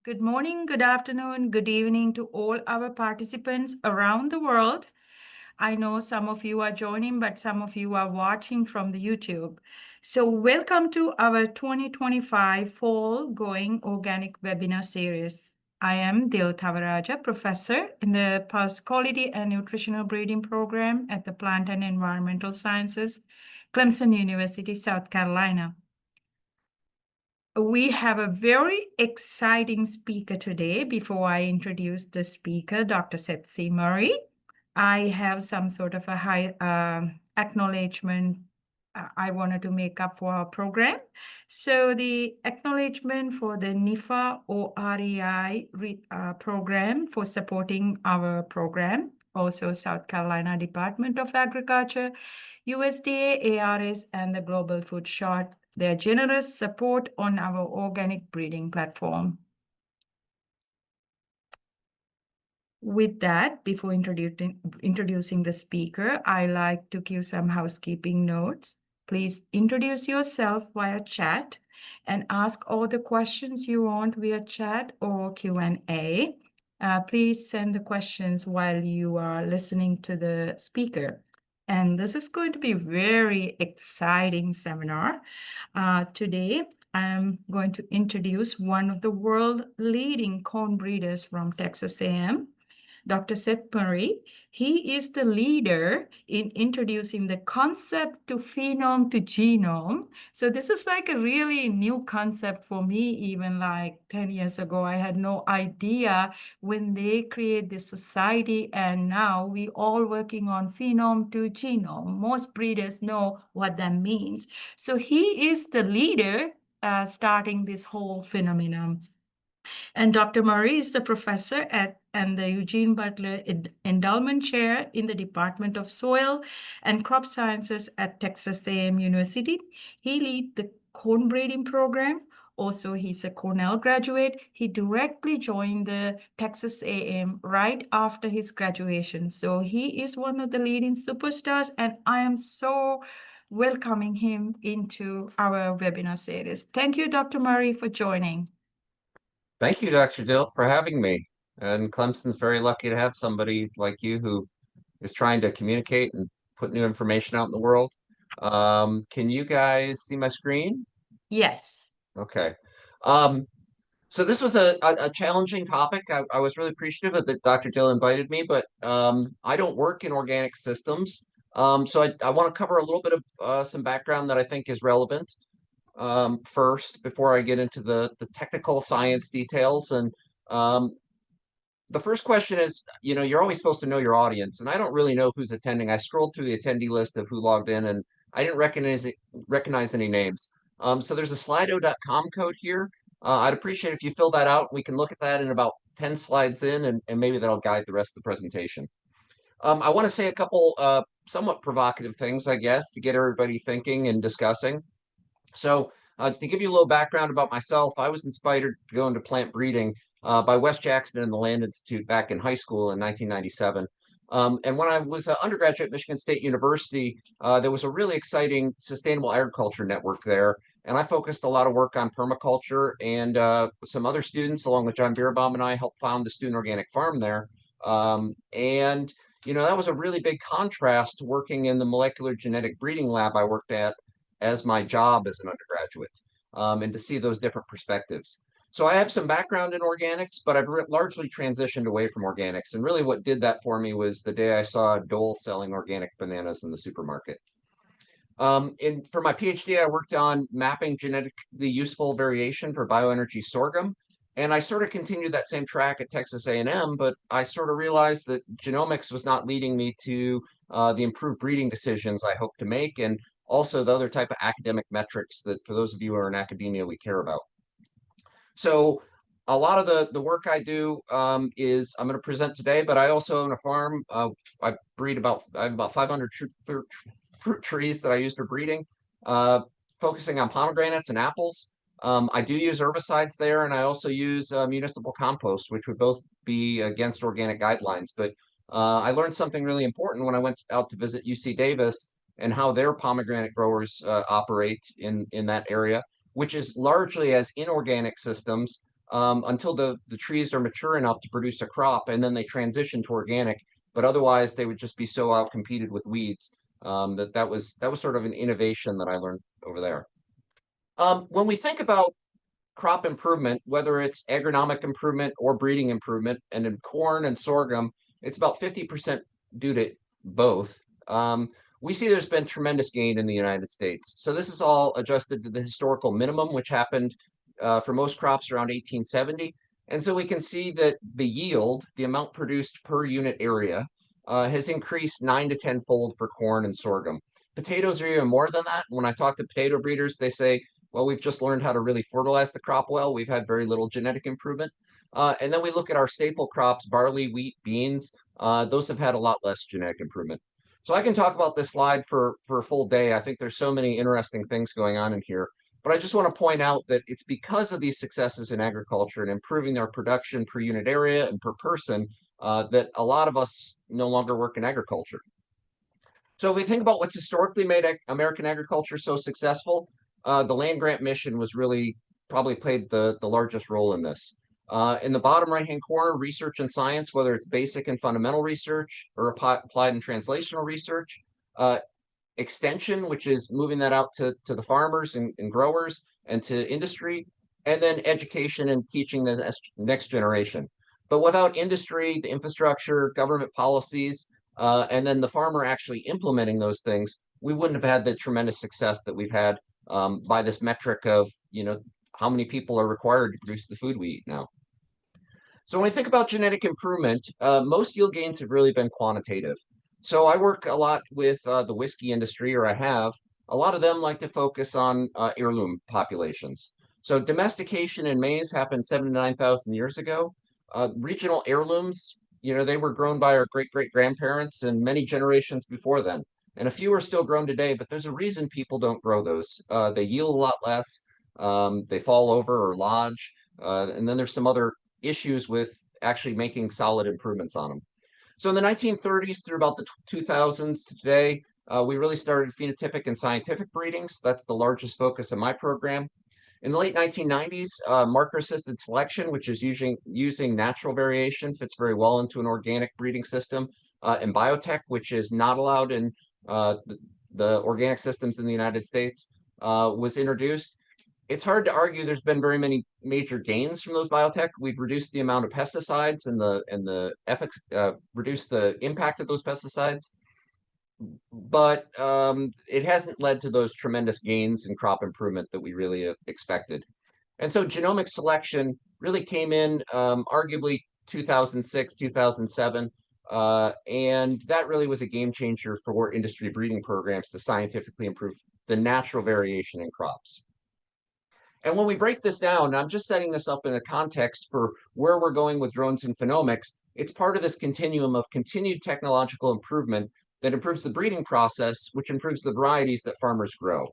Good morning, good afternoon, good evening to all our participants around the world. I know some of you are joining, but some of you are watching from the YouTube. So welcome to our 2025 Fall Going Organic webinar series. I am Dil Thavaraja, professor in the Pulse Quality and Nutritional Breeding Program at the Plant and Environmental Sciences, Clemson University, South Carolina. We have a very exciting speaker today. Before I introduce the speaker, Dr. Seth C. Murray, I have some sort of a high acknowledgement I wanted to make up for our program. So the acknowledgement for the NIFA OREI program for supporting our program, also South Carolina Department of Agriculture, USDA, ARS, and the Global Food Short, their generous support on our organic breeding platform. With that, before introducing the speaker, I like to give some housekeeping notes. Please introduce yourself via chat and ask all the questions you want via chat or Q&A. Please send the questions while you are listening to the speaker. And this is going to be a very exciting seminar. Today, I'm going to introduce one of the world leading corn breeders from Texas A&M, Dr. Seth Murray. He is the leader in introducing the concept to phenome to genome. So this is like a really new concept for me, even like 10 years ago. I had no idea when they create this society, and now we all working on phenome to genome. Most breeders know what that means. So he is the leader starting this whole phenomenon. And Dr. Murray is the professor and the Eugene Butler Endowment Chair in the Department of Soil and Crop Sciences at Texas A&M University. He leads the corn breeding program. Also, he's a Cornell graduate. He directly joined the Texas A&M right after his graduation. So he is one of the leading superstars, and I am so welcoming him into our webinar series. Thank you, Dr. Murray, for joining. Thank you, Dr. Dill, for having me. And Clemson's very lucky to have somebody like you who is trying to communicate and put new information out in the world. Can you guys see my screen? Yes. Okay. So this was a challenging topic. I was really appreciative that Dr. Dill invited me, but I don't work in organic systems. So I want to cover a little bit of some background that I think is relevant first before I get into the technical science details. And the first question is, you're always supposed to know your audience, and I don't really know who's attending. I scrolled through the attendee list of who logged in, and I didn't recognize any names. So there's a slido.com code here. I'd appreciate if you fill that out. We can look at that in about 10 slides in, and maybe that'll guide the rest of the presentation. I want to say a couple somewhat provocative things, I guess, to get everybody thinking and discussing. So to give you a little background about myself, I was inspired to go into plant breeding by Wes Jackson and the Land Institute back in high school in 1997. And when I was an undergraduate at Michigan State University, there was a really exciting sustainable agriculture network there. And I focused a lot of work on permaculture, and some other students, along with John Bierbaum and I, helped found the Student Organic Farm there. And that was a really big contrast to working in the molecular genetic breeding lab I worked at as my job as an undergraduate, and to see those different perspectives. So I have some background in organics, but I've largely transitioned away from organics. And really what did that for me was the day I saw Dole selling organic bananas in the supermarket. For my PhD, I worked on mapping genetically useful variation for bioenergy sorghum. And I sort of continued that same track at Texas A&M, but I sort of realized that genomics was not leading me to the improved breeding decisions I hoped to make, and also the other type of academic metrics that, for those of you who are in academia, we care about. So a lot of the work I do is I'm going to present today, but I also own a farm. I have about 500 fruit trees that I use for breeding, focusing on pomegranates and apples. I do use herbicides there, and I also use municipal compost, which would both be against organic guidelines. But I learned something really important when I went out to visit UC Davis and how their pomegranate growers operate in that area, which is largely as inorganic systems until the trees are mature enough to produce a crop, and then they transition to organic. But otherwise, they would just be so outcompeted with weeds that was sort of an innovation that I learned over there. When we think about crop improvement, whether it's agronomic improvement or breeding improvement, and in corn and sorghum, it's about 50% due to both. We see there's been tremendous gain in the United States. So this is all adjusted to the historical minimum, which happened for most crops around 1870. And so we can see that the yield, the amount produced per unit area, has increased 9 to 10 fold for corn and sorghum. Potatoes are even more than that. When I talk to potato breeders, they say, well, we've just learned how to really fertilize the crop well. We've had very little genetic improvement. And then we look at our staple crops, barley, wheat, beans. Those have had a lot less genetic improvement. So I can talk about this slide for a full day. I think there's so many interesting things going on in here. But I just want to point out that it's because of these successes in agriculture and improving their production per unit area and per person that a lot of us no longer work in agriculture. So if we think about what's historically made American agriculture so successful, the land grant mission was really probably played the largest role in this. In the bottom right-hand corner, research and science, whether it's basic and fundamental research or applied and translational research, extension, which is moving that out to the farmers and growers and to industry, and then education and teaching the next generation. But without industry, the infrastructure, government policies, and then the farmer actually implementing those things, we wouldn't have had the tremendous success that we've had by this metric of, how many people are required to produce the food we eat now. So when we think about genetic improvement, most yield gains have really been quantitative. So I work a lot with the whiskey industry, or I have. A lot of them like to focus on heirloom populations. So domestication in maize happened 7,000 to 9,000 years ago. Regional heirlooms, they were grown by our great-great-grandparents and many generations before then. And a few are still grown today, but there's a reason people don't grow those. They yield a lot less. They fall over or lodge. And then there's some other issues with actually making solid improvements on them. So in the 1930s through about the 2000s to today, we really started phenotypic and scientific breedings. That's the largest focus of my program. In the late 1990s, marker-assisted selection, which is using natural variation, fits very well into an organic breeding system. And biotech, which is not allowed in the organic systems in the United States, was introduced. It's hard to argue there's been very many major gains from those biotech. We've reduced the amount of pesticides and the efficacy, reduced the impact of those pesticides, but it hasn't led to those tremendous gains in crop improvement that we really expected. And so genomic selection really came in arguably 2006, 2007, and that really was a game changer for industry breeding programs to scientifically improve the natural variation in crops. And when we break this down, and I'm just setting this up in a context for where we're going with drones and phenomics, it's part of this continuum of continued technological improvement that improves the breeding process, which improves the varieties that farmers grow.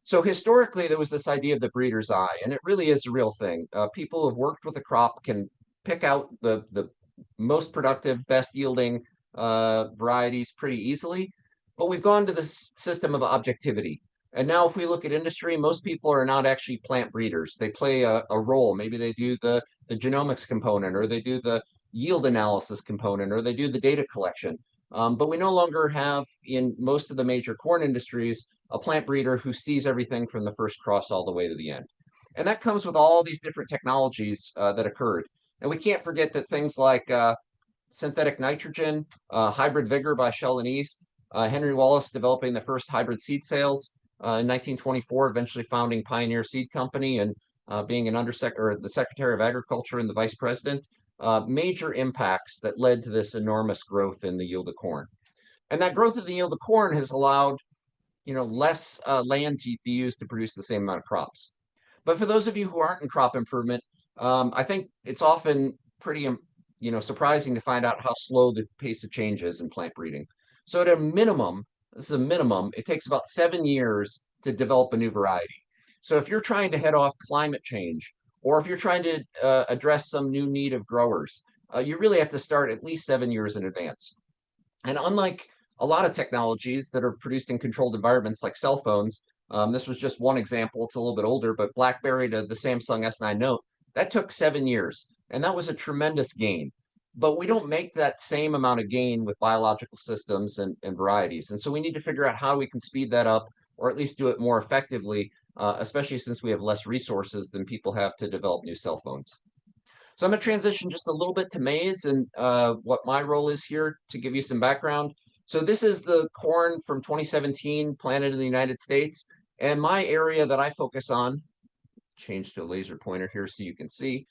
So historically, there was this idea of the breeder's eye, and it really is a real thing. People who have worked with a crop can pick out the most productive, best yielding varieties pretty easily. But we've gone to this system of objectivity. And now if we look at industry, most people are not actually plant breeders. They play a role. Maybe they do the genomics component, or they do the yield analysis component, or they do the data collection. But we no longer have, in most of the major corn industries, a plant breeder who sees everything from the first cross all the way to the end. And that comes with all these different technologies that occurred. And we can't forget that things like synthetic nitrogen, hybrid vigor by Shell and East, Henry Wallace developing the first hybrid seed sales, in 1924, eventually founding Pioneer Seed Company and being an or the Secretary of Agriculture and the Vice President, major impacts that led to this enormous growth in the yield of corn. And that growth of the yield of corn has allowed, less land to be used to produce the same amount of crops. But for those of you who aren't in crop improvement, I think it's often pretty, surprising to find out how slow the pace of change is in plant breeding. So at a minimum, this is a minimum, it takes about 7 years to develop a new variety. So if you're trying to head off climate change, or if you're trying to address some new need of growers, you really have to start at least 7 years in advance. And unlike a lot of technologies that are produced in controlled environments like cell phones, this was just one example, it's a little bit older, but BlackBerry to the Samsung S9 Note, That took 7 years, and that was a tremendous gain. But we don't make that same amount of gain with biological systems and varieties. And so we need to figure out how we can speed that up or at least do it more effectively, especially since we have less resources than people have to develop new cell phones. So I'm going to transition just a little bit to maize and what my role is here to give you some background. So this is the corn from 2017 planted in the United States. And my area that I focus on, change to a laser pointer here so you can see,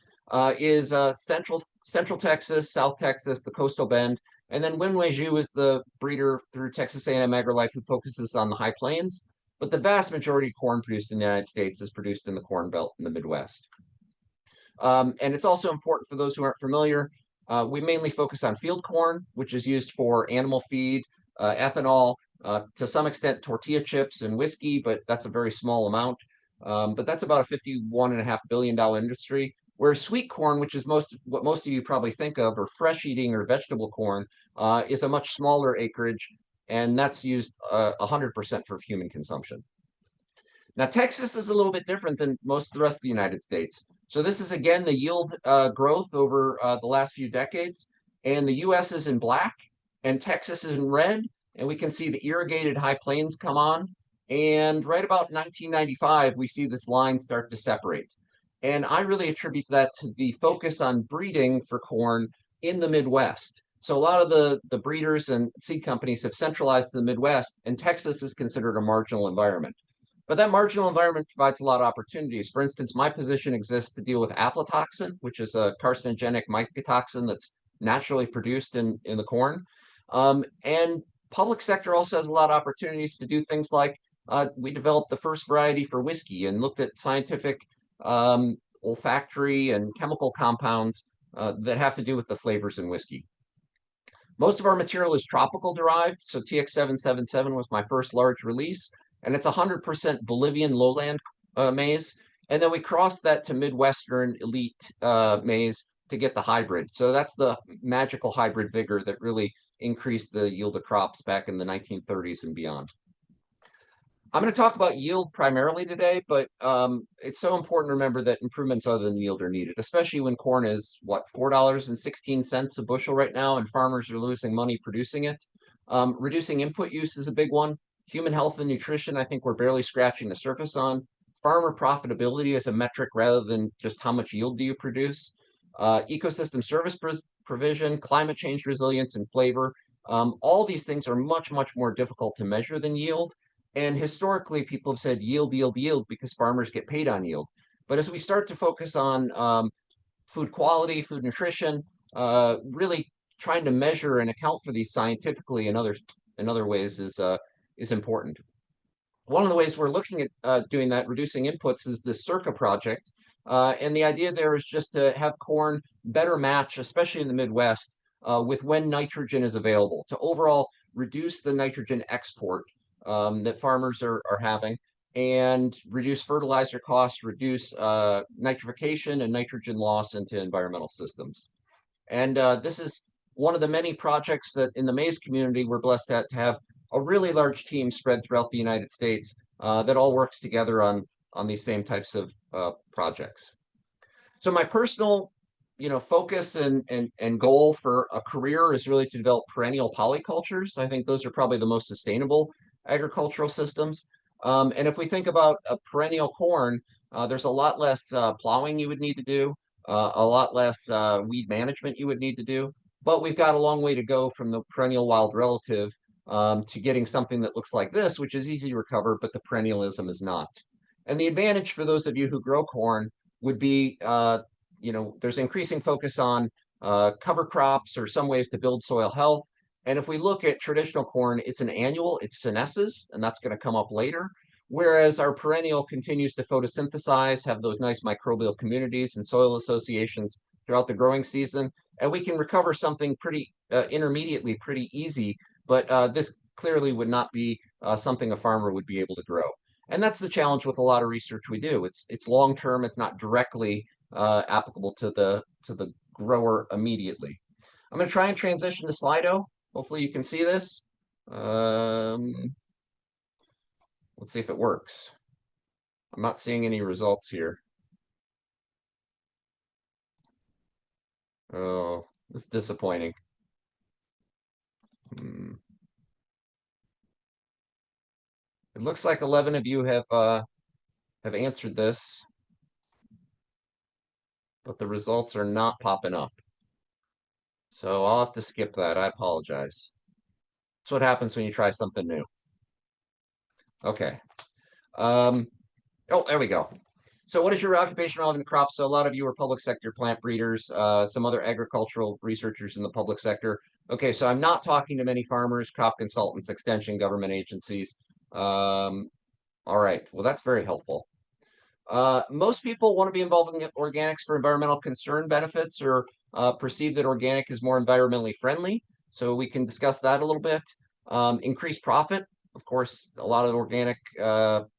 is Central Texas, South Texas, the Coastal Bend. And then Wenwei is the breeder through Texas A&M AgriLife who focuses on the high plains. But the vast majority of corn produced in the United States is produced in the Corn Belt in the Midwest. And it's also important for those who aren't familiar. We mainly focus on field corn, which is used for animal feed, ethanol, to some extent tortilla chips and whiskey, but that's a very small amount. But that's about a $51.5 billion industry. Whereas sweet corn, which is what most of you probably think of, or fresh eating or vegetable corn, is a much smaller acreage, and that's used 100% for human consumption. Now, Texas is a little bit different than most of the rest of the United States. So this is, again, the yield growth over the last few decades. And the US is in black, and Texas is in red. And we can see the irrigated high plains come on. And right about 1995, we see this line start to separate. And I really attribute that to the focus on breeding for corn in the Midwest. So a lot of the breeders and seed companies have centralized to the Midwest, and Texas is considered a marginal environment. But that marginal environment provides a lot of opportunities. For instance, my position exists to deal with aflatoxin, which is a carcinogenic mycotoxin that's naturally produced in the corn. And public sector also has a lot of opportunities to do things like we developed the first variety for whiskey and looked at scientific olfactory and chemical compounds that have to do with the flavors in whiskey. Most of our material is tropical derived, so TX777 was my first large release, and it's 100% Bolivian lowland maize. And then we crossed that to Midwestern elite maize to get the hybrid. So that's the magical hybrid vigor that really increased the yield of crops back in the 1930s and beyond. I'm going to talk about yield primarily today, but it's so important to remember that improvements other than yield are needed, especially when corn is, what, $4.16 a bushel right now, and farmers are losing money producing it. Reducing input use is a big one. Human health and nutrition, I think we're barely scratching the surface on. Farmer profitability is a metric rather than just how much yield do you produce. Ecosystem service provision, climate change resilience, and flavor. All these things are much, much more difficult to measure than yield. And historically, people have said yield, yield, yield because farmers get paid on yield. But as we start to focus on food quality, food nutrition, really trying to measure and account for these scientifically in other ways is important. One of the ways we're looking at doing that, reducing inputs, is the Circa project. And the idea there is just to have corn better match, especially in the Midwest, with when nitrogen is available, to overall reduce the nitrogen export that farmers are having, and reduce fertilizer costs, reduce nitrification and nitrogen loss into environmental systems. And this is one of the many projects that in the maize community we're blessed to have a really large team spread throughout the United States that all works together on these same types of projects. So my personal focus and goal for a career is really to develop perennial polycultures. I think those are probably the most sustainable agricultural systems. And if we think about a perennial corn, there's a lot less plowing you would need to do, a lot less weed management you would need to do. But we've got a long way to go from the perennial wild relative to getting something that looks like this, which is easy to recover, but the perennialism is not. And the advantage for those of you who grow corn would be, there's increasing focus on cover crops or some ways to build soil health. And if we look at traditional corn, it's an annual, it's senesces, and that's going to come up later. Whereas our perennial continues to photosynthesize, have those nice microbial communities and soil associations throughout the growing season. And we can recover something pretty intermediately, pretty easy, but this clearly would not be something a farmer would be able to grow. And that's the challenge with a lot of research we do. It's long-term, it's not directly applicable to the grower immediately. I'm going to try and transition to Slido. Hopefully you can see this. Let's see if it works. I'm not seeing any results here. Oh, it's disappointing. Hmm. It looks like 11 of you have answered this, but the results are not popping up. So I'll have to skip that. I apologize. That's what happens when you try something new. Okay. Um, oh, there we go. So what is your occupation relevant crop? So a lot of you are public sector plant breeders, some other agricultural researchers in the public sector. Okay, so I'm not talking to many farmers, crop consultants, extension, government agencies. All right, well, that's very helpful. Most people want to be involved in organics for environmental concern benefits or perceive that organic is more environmentally friendly. So we can discuss that a little bit. Increased profit. Of course, a lot of organic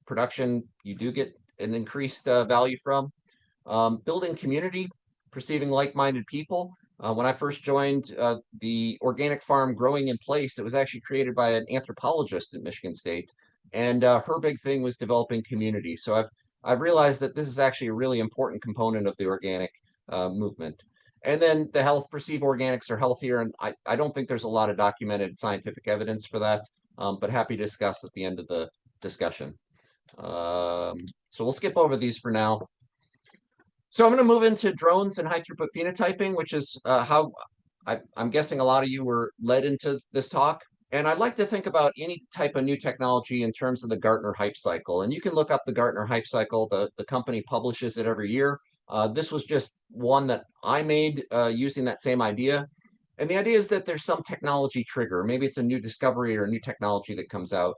production, you do get an increased value from. Building community, perceiving like-minded people. When I first joined the organic farm Growing in Place, it was actually created by an anthropologist at Michigan State, and her big thing was developing community. So I've realized that this is actually a really important component of the organic movement. And then the health, perceive organics are healthier, and I don't think there's a lot of documented scientific evidence for that, but happy to discuss at the end of the discussion. So we'll skip over these for now. So I'm going to move into drones and high throughput phenotyping, which is how I'm guessing a lot of you were led into this talk. And I'd like to think about any type of new technology in terms of the Gartner hype cycle. And you can look up the Gartner hype cycle. The company publishes it every year. This was just one that I made using that same idea. And the idea is that there's some technology trigger. Maybe it's a new discovery or a new technology that comes out.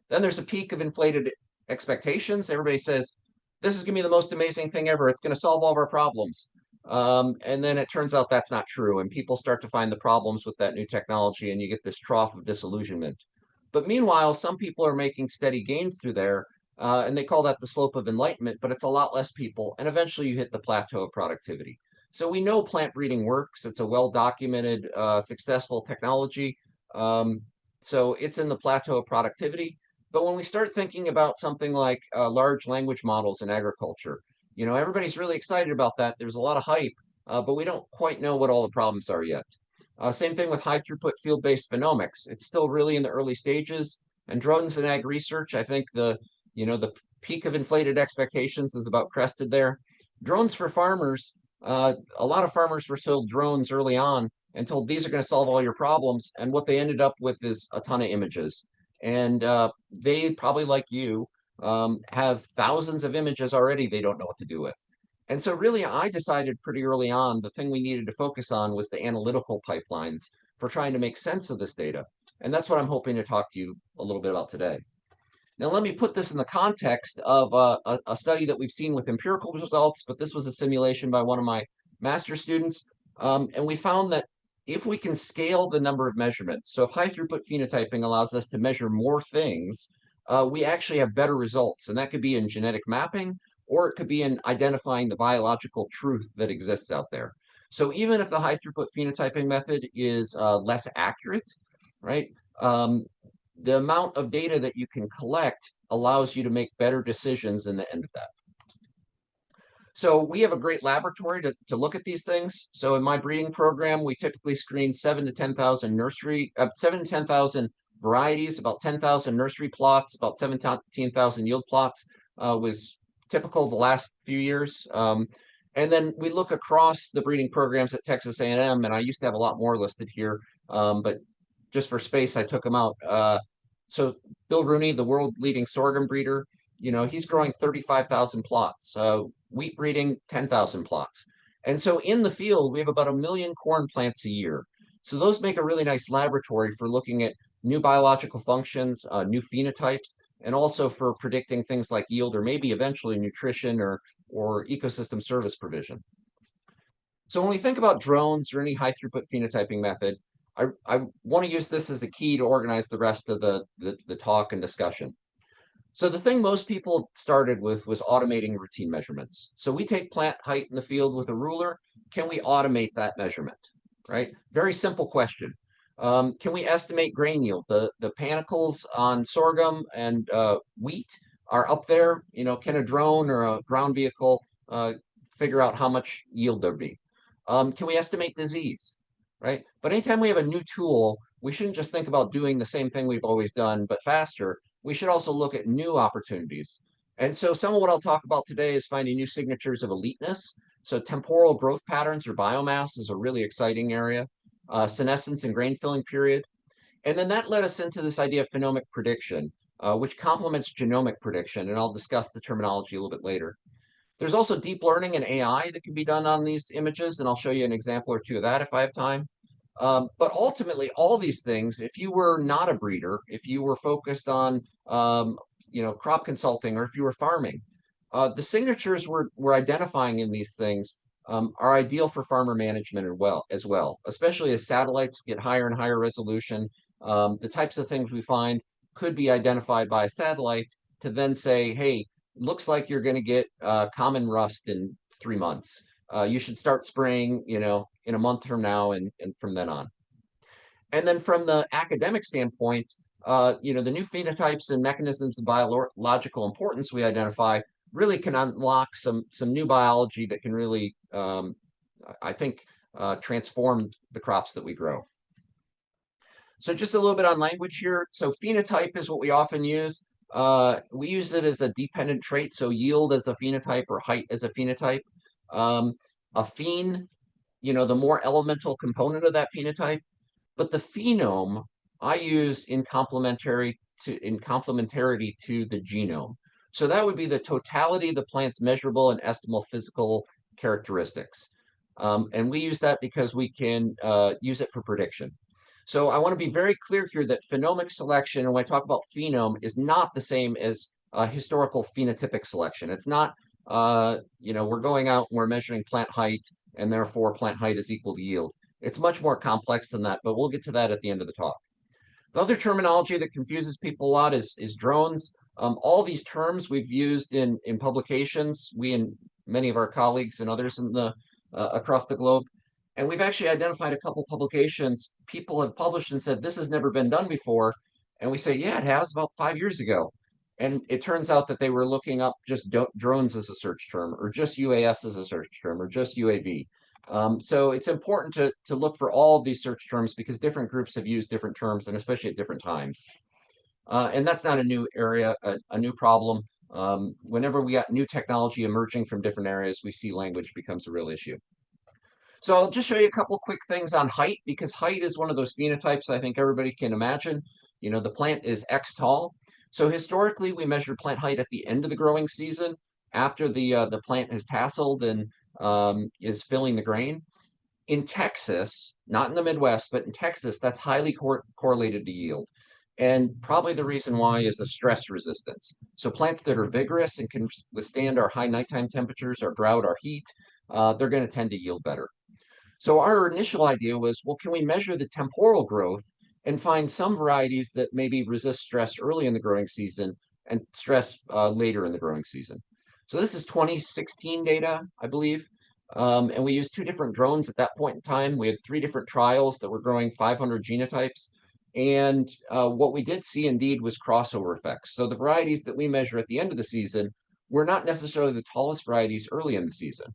Then there's a peak of inflated expectations. Everybody says, this is going to be the most amazing thing ever. It's going to solve all of our problems. And then it turns out that's not true. And people start to find the problems with that new technology, and you get this trough of disillusionment. But meanwhile, some people are making steady gains through there, and they call that the slope of enlightenment, but it's a lot less people. And eventually you hit the plateau of productivity. So we know plant breeding works. It's a well-documented, successful technology. So it's in the plateau of productivity. But when we start thinking about something like large language models in agriculture, everybody's really excited about that. There's a lot of hype, but we don't quite know what all the problems are yet. Same thing with high throughput field-based phenomics. It's still really in the early stages. And drones and ag research, I think the peak of inflated expectations is about crested there. Drones for farmers, a lot of farmers were sold drones early on and told these are going to solve all your problems. And what they ended up with is a ton of images. And they probably, like you, have thousands of images already they don't know what to do with. And so really, I decided pretty early on the thing we needed to focus on was the analytical pipelines for trying to make sense of this data. And that's what I'm hoping to talk to you a little bit about today. Now, let me put this in the context of a study that we've seen with empirical results, but this was a simulation by one of my master's students. And we found that if we can scale the number of measurements, so if high throughput phenotyping allows us to measure more things, we actually have better results. And that could be in genetic mapping, or it could be in identifying the biological truth that exists out there. So even if the high throughput phenotyping method is less accurate, right? The amount of data that you can collect allows you to make better decisions in the end of that. So we have a great laboratory to look at these things. So in my breeding program, we typically screen 7 to 10,000 7 to 10,000 varieties, about 10,000 nursery plots, about 17,000 yield plots was typical the last few years. And then we look across the breeding programs at Texas A&M, and I used to have a lot more listed here, but just for space, I took them out. So Bill Rooney, the world leading sorghum breeder, he's growing 35,000 plots. Wheat breeding, 10,000 plots. And so in the field, we have about 1 million corn plants a year. So those make a really nice laboratory for looking at new biological functions, new phenotypes, and also for predicting things like yield or maybe eventually nutrition or ecosystem service provision. So when we think about drones or any high throughput phenotyping method, I want to use this as a key to organize the rest of the talk and discussion. So the thing most people started with was automating routine measurements. So we take plant height in the field with a ruler. Can we automate that measurement, right? Very simple question. Can we estimate grain yield? The panicles on sorghum and wheat are up there. Can a drone or a ground vehicle figure out how much yield there'd be? Can we estimate disease, right? But anytime we have a new tool, we shouldn't just think about doing the same thing we've always done, but faster. We should also look at new opportunities. And so some of what I'll talk about today is finding new signatures of eliteness. So temporal growth patterns or biomass is a really exciting area. Senescence and grain filling period. And then that led us into this idea of phenomic prediction, which complements genomic prediction. And I'll discuss the terminology a little bit later. There's also deep learning and AI that can be done on these images, and I'll show you an example or two of that if I have time. But ultimately, all these things, if you were not a breeder, if you were focused on crop consulting, or if you were farming, the signatures we're identifying in these things are ideal for farmer management as well, especially as satellites get higher and higher resolution. The types of things we find could be identified by a satellite to then say, hey, looks like you're going to get common rust in 3 months. You should start spraying, in a month from now and from then on. And then from the academic standpoint, the new phenotypes and mechanisms of biological importance we identify really can unlock some new biology that can really, I think, transform the crops that we grow. So just a little bit on language here. So phenotype is what we often use. We use it as a dependent trait, so yield as a phenotype or height as a phenotype. A phen, the more elemental component of that phenotype, but the phenome I use in complementarity to the genome. So that would be the totality of the plant's measurable and estimable physical characteristics. And we use that because we can use it for prediction. So I want to be very clear here that phenomic selection, and when I talk about phenome, is not the same as historical phenotypic selection. It's not, we're going out and we're measuring plant height, and therefore plant height is equal to yield. It's much more complex than that, but we'll get to that at the end of the talk. The other terminology that confuses people a lot is drones. All these terms we've used in publications, we and many of our colleagues and others in the across the globe. And we've actually identified a couple publications people have published and said, this has never been done before. And we say, yeah, it has about 5 years ago. And it turns out that they were looking up just drones as a search term, or just UAS as a search term, or just UAV. So it's important to look for all of these search terms because different groups have used different terms, and especially at different times. And that's not a new area, a new problem. Whenever we got new technology emerging from different areas, we see language becomes a real issue. So I'll just show you a couple quick things on height, because height is one of those phenotypes I think everybody can imagine. The plant is X tall. So historically, we measure plant height at the end of the growing season, after the plant has tasseled and is filling the grain. In Texas, not in the Midwest, but in Texas, that's highly correlated to yield. And probably the reason why is the stress resistance. So plants that are vigorous and can withstand our high nighttime temperatures, our drought, our heat, they're going to tend to yield better. So our initial idea was, well, can we measure the temporal growth and find some varieties that maybe resist stress early in the growing season and stress later in the growing season? So this is 2016 data, I believe. And we used 2 different drones at that point in time. We had 3 different trials that were growing 500 genotypes. And what we did see indeed was crossover effects. So the varieties that we measure at the end of the season were not necessarily the tallest varieties early in the season.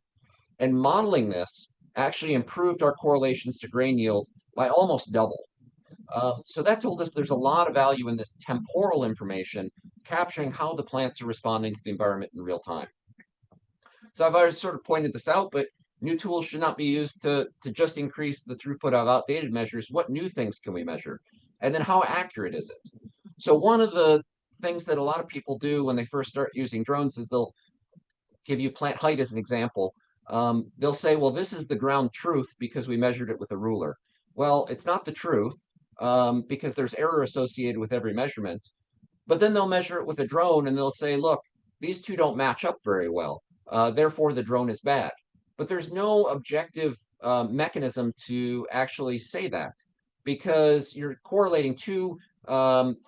And modeling this actually improved our correlations to grain yield by almost double. So that told us there's a lot of value in this temporal information, capturing how the plants are responding to the environment in real time. So I've already sort of pointed this out, but new tools should not be used to just increase the throughput of outdated measures. What new things can we measure? And then how accurate is it? So one of the things that a lot of people do when they first start using drones is they'll give you plant height as an example. They'll say, well, this is the ground truth because we measured it with a ruler. Well, it's not the truth because there's error associated with every measurement. But then they'll measure it with a drone and they'll say, look, these two don't match up very well. Therefore, the drone is bad. But there's no objective mechanism to actually say that because you're correlating 2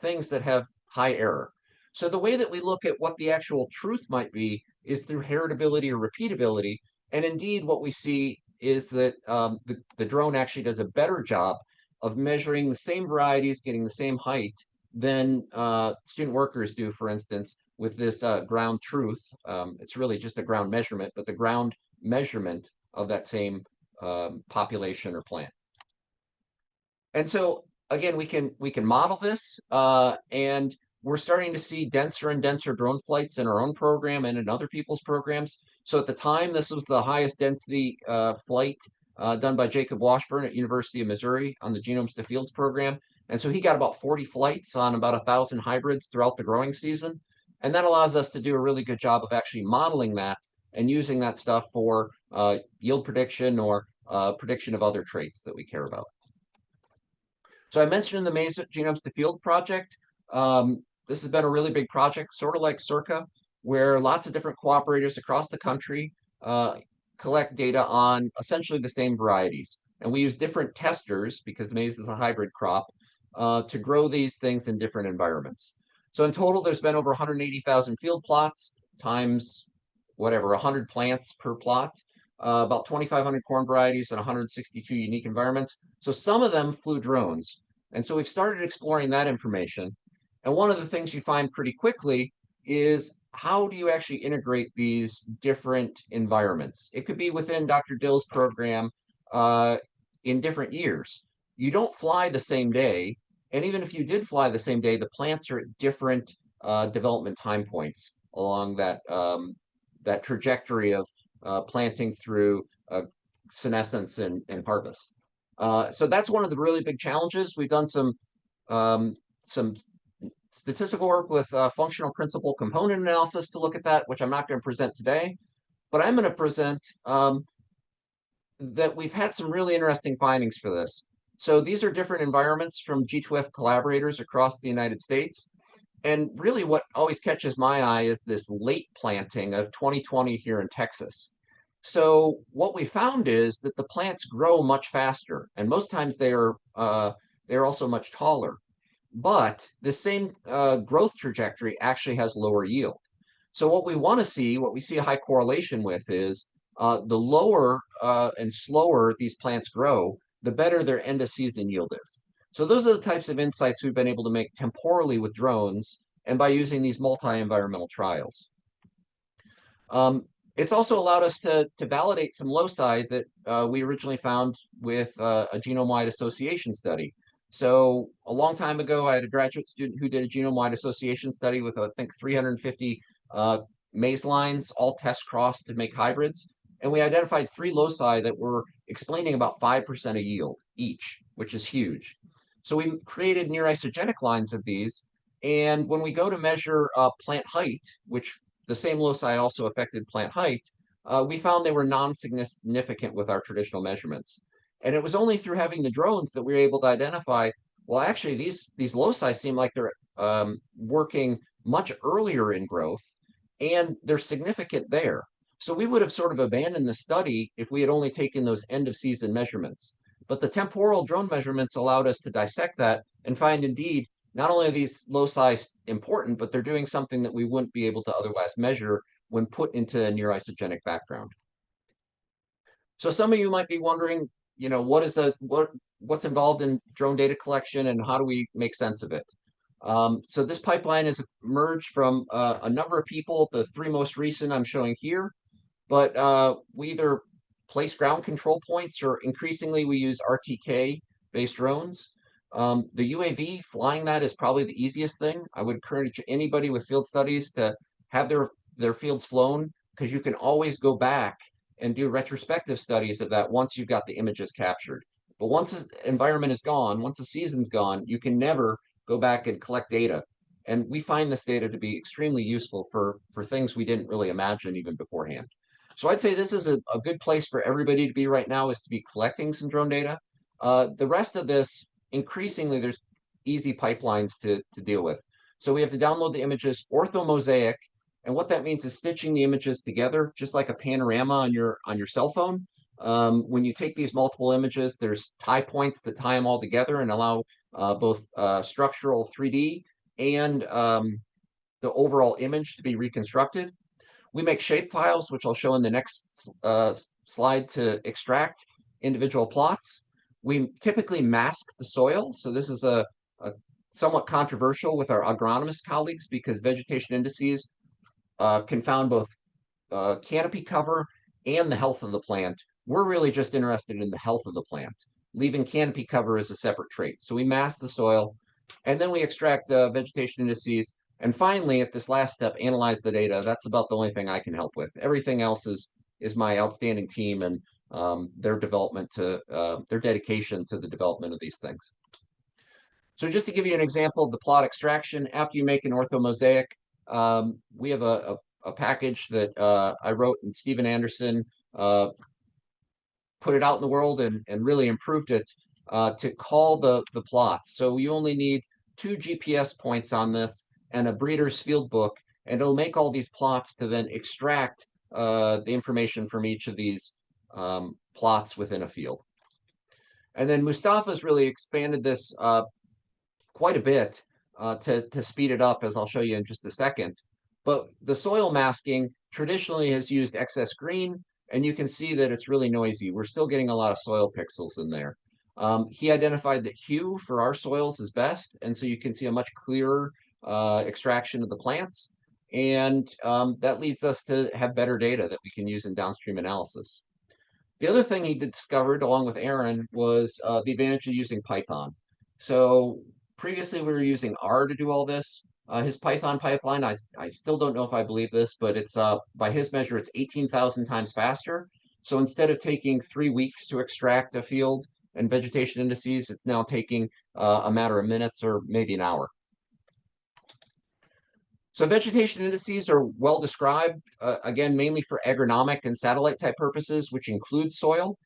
things that have high error. So the way that we look at what the actual truth might be is through heritability or repeatability. And indeed, what we see is that the drone actually does a better job of measuring the same varieties, getting the same height than student workers do, for instance, with this ground truth. It's really just a ground measurement, but the ground measurement of that same population or plant. And so again, we can model this, and we're starting to see denser and denser drone flights in our own program and in other people's programs. So at the time, this was the highest density flight done by Jacob Washburn at University of Missouri on the Genomes to Fields program. And so he got about 40 flights on about 1,000 hybrids throughout the growing season. And that allows us to do a really good job of actually modeling that and using that stuff for yield prediction or prediction of other traits that we care about. So I mentioned in the Maize Genomes to Field project, this has been a really big project, sort of like Circa, where lots of different cooperators across the country collect data on essentially the same varieties. And we use different testers, because maize is a hybrid crop, to grow these things in different environments. So in total, there's been over 180,000 field plots times whatever, 100 plants per plot, about 2,500 corn varieties and 162 unique environments. So some of them flew drones. And so we've started exploring that information. And one of the things you find pretty quickly is, how do you actually integrate these different environments? It could be within Dr. Dill's program in different years. You don't fly the same day. And even if you did fly the same day, the plants are at different development time points along that trajectory of planting through senescence and harvest. So that's one of the really big challenges. We've done some statistical work with functional principal component analysis to look at that, which I'm not going to present today, but I'm going to present that we've had some really interesting findings for this. So these are different environments from G2F collaborators across the United States. And really what always catches my eye is this late planting of 2020 here in Texas. So what we found is that the plants grow much faster, and most times they're also much taller. But the same growth trajectory actually has lower yield. So what we want to see, what we see a high correlation with, is the lower and slower these plants grow, the better their end of season yield is. So those are the types of insights we've been able to make temporally with drones and by using these multi-environmental trials. It's also allowed us to validate some loci that we originally found with a genome-wide association study. So a long time ago, I had a graduate student who did a genome-wide association study with, I think, 350 maize lines, all test crossed to make hybrids. And we identified 3 loci that were explaining about 5% of yield each, which is huge. So we created near isogenic lines of these. And when we go to measure plant height, which the same loci also affected plant height, we found they were non-significant with our traditional measurements. And it was only through having the drones that we were able to identify, well, actually, these loci seem like they're working much earlier in growth, and they're significant there. So we would have sort of abandoned the study if we had only taken those end of season measurements. But the temporal drone measurements allowed us to dissect that and find, indeed, not only are these loci important, but they're doing something that we wouldn't be able to otherwise measure when put into a near isogenic background. So some of you might be wondering, what's involved in drone data collection and how do we make sense of it? So this pipeline has emerged from a number of people. The 3 most recent I'm showing here, but we either place ground control points, or increasingly we use RTK-based drones. The UAV, flying that is probably the easiest thing. I would encourage anybody with field studies to have their fields flown, because you can always go back and do retrospective studies of that once you've got the images captured. But once the environment is gone, once the season's gone, you can never go back and collect data. And we find this data to be extremely useful for things we didn't really imagine even beforehand. So I'd say this is a good place for everybody to be right now, is to be collecting some drone data. The rest of this, increasingly, there's easy pipelines to deal with. So we have to download the images orthomosaic, and what that means is stitching the images together, just like a panorama on your cell phone. When you take these multiple images, there's tie points that tie them all together and allow both structural 3D and the overall image to be reconstructed. We make shape files, which I'll show in the next slide, to extract individual plots. We typically mask the soil. So this is a somewhat controversial with our agronomist colleagues, because vegetation indices confound both canopy cover and the health of the plant We're really just interested in the health of the plant, leaving canopy cover as a separate trait. So we mask the soil, and then we extract vegetation indices. And finally, at this last step, analyze the data. That's about the only thing I can help with. Everything else is my outstanding team and their development to their dedication to the development of these things. So just to give you an example of the plot extraction, after you make an orthomosaic, we have a package that I wrote, and Stephen Anderson put it out in the world and really improved it to call the plots. So you only need 2 GPS points on this and a breeder's field book, and it'll make all these plots to then extract the information from each of these plots within a field. And then Mustafa's really expanded this quite a bit to speed it up, as I'll show you in just a second. But the soil masking traditionally has used excess green, and you can see that it's really noisy. We're still getting a lot of soil pixels in there. He identified that hue for our soils is best, and so you can see a much clearer extraction of the plants. And that leads us to have better data that we can use in downstream analysis. The other thing he discovered, along with Aaron, was the advantage of using Python. So previously we were using R to do all this. His Python pipeline, I still don't know if I believe this, but it's by his measure, it's 18,000 times faster. So instead of taking 3 weeks to extract a field and vegetation indices, it's now taking a matter of minutes or maybe an hour. So vegetation indices are well described, again, mainly for agronomic and satellite type purposes, which include soil.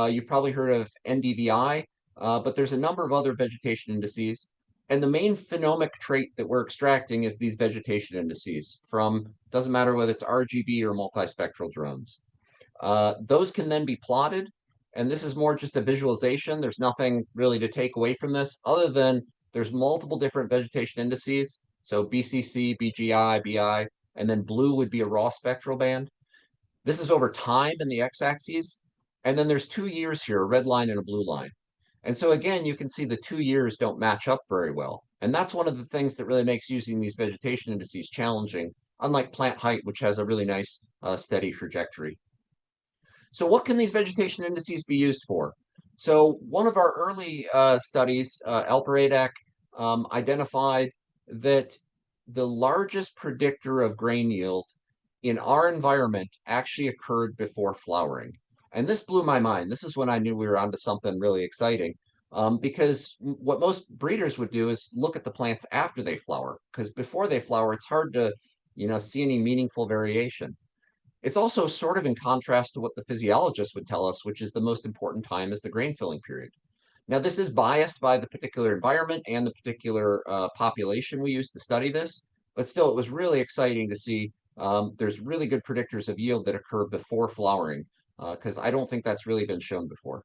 You've probably heard of NDVI, but there's a number of other vegetation indices. And the main phenomic trait that we're extracting is these vegetation indices from, doesn't matter whether it's RGB or multispectral drones. Those can then be plotted, and this is more just a visualization. There's nothing really to take away from this other than there's multiple different vegetation indices. So BCC, BGI, BI, and then blue would be a raw spectral band. This is over time in the x-axis. And then there's 2 years here, a red line and a blue line. And so again, you can see the 2 years don't match up very well. And that's one of the things that really makes using these vegetation indices challenging, unlike plant height, which has a really nice steady trajectory. So what can these vegetation indices be used for? So one of our early studies, Alperadak, identified that the largest predictor of grain yield in our environment actually occurred before flowering. And this blew my mind. This is when I knew we were onto something really exciting. Because what most breeders would do is look at the plants after they flower, because before they flower, it's hard to, see any meaningful variation. It's also sort of in contrast to what the physiologist would tell us, which is the most important time is the grain filling period. Now, this is biased by the particular environment and the particular population we use to study this, but still, it was really exciting to see there's really good predictors of yield that occur before flowering, because I don't think that's really been shown before.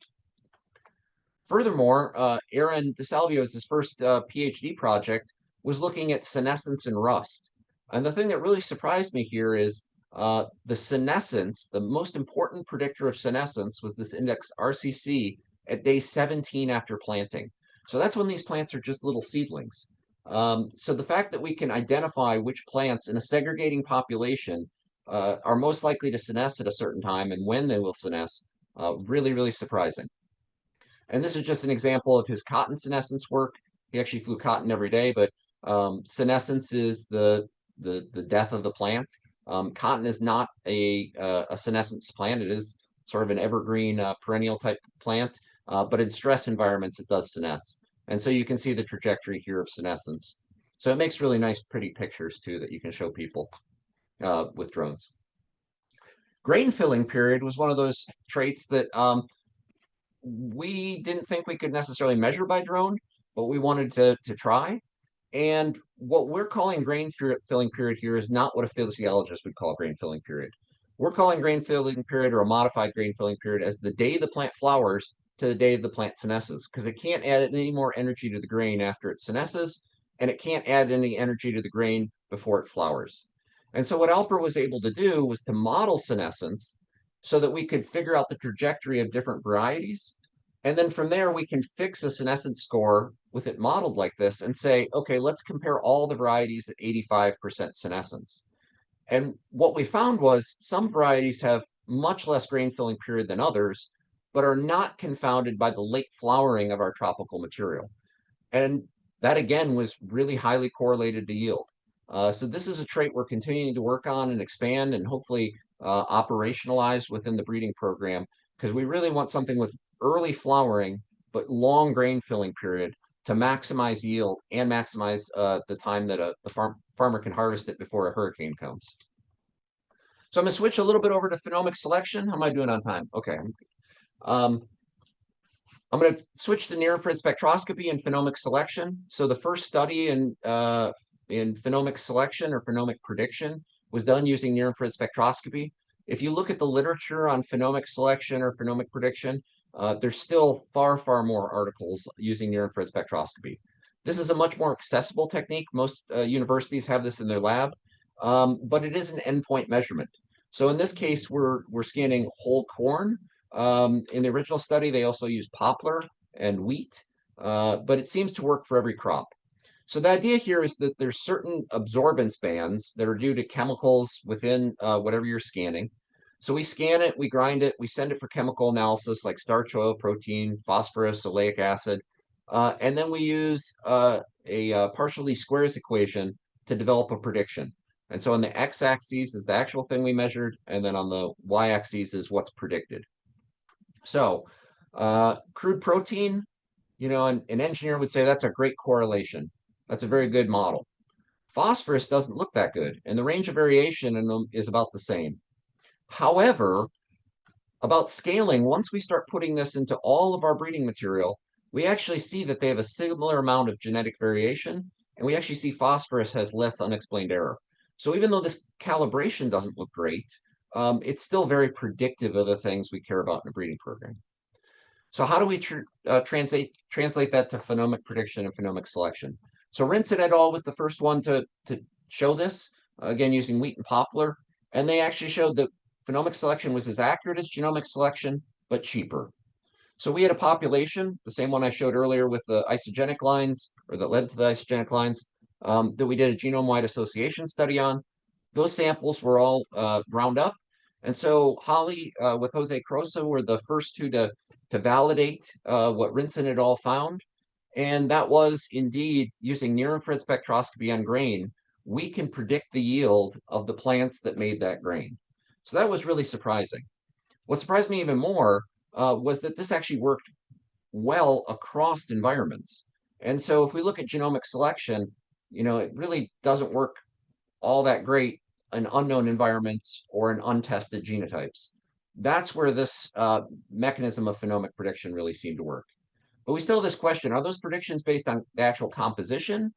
Furthermore, Aaron DeSalvio's first PhD project was looking at senescence and rust. And the thing that really surprised me here is the senescence, the most important predictor of senescence was this index RCC at day 17 after planting. So that's when these plants are just little seedlings. So the fact that we can identify which plants in a segregating population are most likely to senesce at a certain time and when they will senesce, really, really surprising. And this is just an example of his cotton senescence work. He actually flew cotton every day, but senescence is the death of the plant. Cotton is not a senescence plant. It is sort of an evergreen perennial type plant, but in stress environments, it does senesce. And so you can see the trajectory here of senescence. So it makes really nice, pretty pictures too that you can show people with drones. Grain filling period was one of those traits that we didn't think we could necessarily measure by drone, but we wanted to try. And what we're calling grain filling period here is not what a physiologist would call grain filling period. We're calling grain filling period or a modified grain filling period as the day the plant flowers to the day the plant senesces, because it can't add any more energy to the grain after it senesces, and it can't add any energy to the grain before it flowers. And so what Alper was able to do was to model senescence so that we could figure out the trajectory of different varieties. And then from there, we can fix a senescence score with it modeled like this and say, okay, let's compare all the varieties at 85% senescence. And what we found was some varieties have much less grain filling period than others, but are not confounded by the late flowering of our tropical material. And that again was really highly correlated to yield. So this is a trait we're continuing to work on and expand and hopefully operationalize within the breeding program, because we really want something with early flowering but long grain filling period to maximize yield and maximize the time that the farmer can harvest it before a hurricane comes. So I'm going to switch a little bit over to phenomic selection. How am I doing on time? Okay. Um, I'm going to switch to near-infrared spectroscopy and phenomic selection. So the first study in phenomic selection or phenomic prediction was done using near-infrared spectroscopy. If you look at the literature on phenomic selection or phenomic prediction, there's still far, far more articles using near-infrared spectroscopy. This is a much more accessible technique. Most universities have this in their lab, but it is an endpoint measurement. So in this case, we're scanning whole corn. In the original study, they also used poplar and wheat, but it seems to work for every crop. So the idea here is that there's certain absorbance bands that are due to chemicals within whatever you're scanning. So we scan it, we grind it, we send it for chemical analysis like starch, oil, protein, phosphorus, oleic acid, and then we use a partial least squares equation to develop a prediction. And so on the x-axis is the actual thing we measured, and then on the y-axis is what's predicted. So crude protein, you know, an engineer would say that's a great correlation. That's a very good model. Phosphorus doesn't look that good, and the range of variation in them is about the same. However, about scaling, once we start putting this into all of our breeding material, we actually see that they have a similar amount of genetic variation, and we actually see phosphorus has less unexplained error. So even though this calibration doesn't look great, it's still very predictive of the things we care about in a breeding program. So how do we translate that to phenomic prediction and phenomic selection? So Rinson et al. Was the first one to show this, again, using wheat and poplar. And they actually showed that phenomic selection was as accurate as genomic selection, but cheaper. So we had a population, the same one I showed earlier with the isogenic lines, or that led to the isogenic lines, that we did a genome-wide association study on. Those samples were all ground up. And so Holly with Jose Crosa were the first two to validate what Rinson et al. Found. And that was indeed using near-infrared spectroscopy on grain, we can predict the yield of the plants that made that grain. So that was really surprising. What surprised me even more was that this actually worked well across environments. And so if we look at genomic selection, you know, it really doesn't work all that great in unknown environments or in untested genotypes. That's where this mechanism of phenomic prediction really seemed to work. But we still have this question, are those predictions based on the actual composition?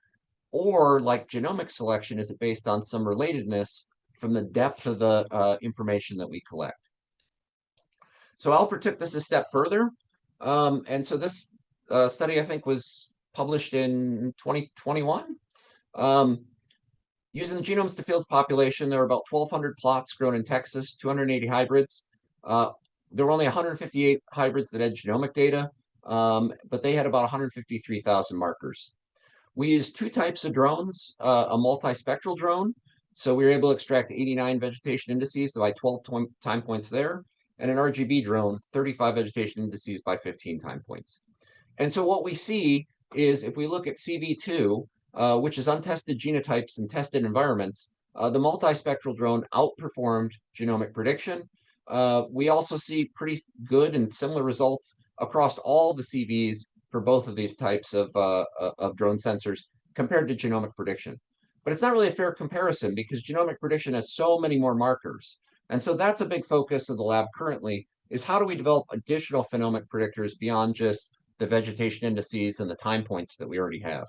Or like genomic selection, is it based on some relatedness from the depth of the information that we collect? So Alpert took this a step further. And so this study, I think, was published in 2021. Using the genomes to fields population, there were about 1,200 plots grown in Texas, 280 hybrids. There were only 158 hybrids that had genomic data, but they had about 153,000 markers. We used two types of drones, a multispectral drone. So we were able to extract 89 vegetation indices, so by 12 time points there, and an RGB drone, 35 vegetation indices by 15 time points. And so what we see is if we look at CV2, which is untested genotypes in tested environments, the multispectral drone outperformed genomic prediction. We also see pretty good and similar results across all the CVs for both of these types of drone sensors compared to genomic prediction. But it's not really a fair comparison because genomic prediction has so many more markers. And so that's a big focus of the lab currently, is how do we develop additional phenomic predictors beyond just the vegetation indices and the time points that we already have.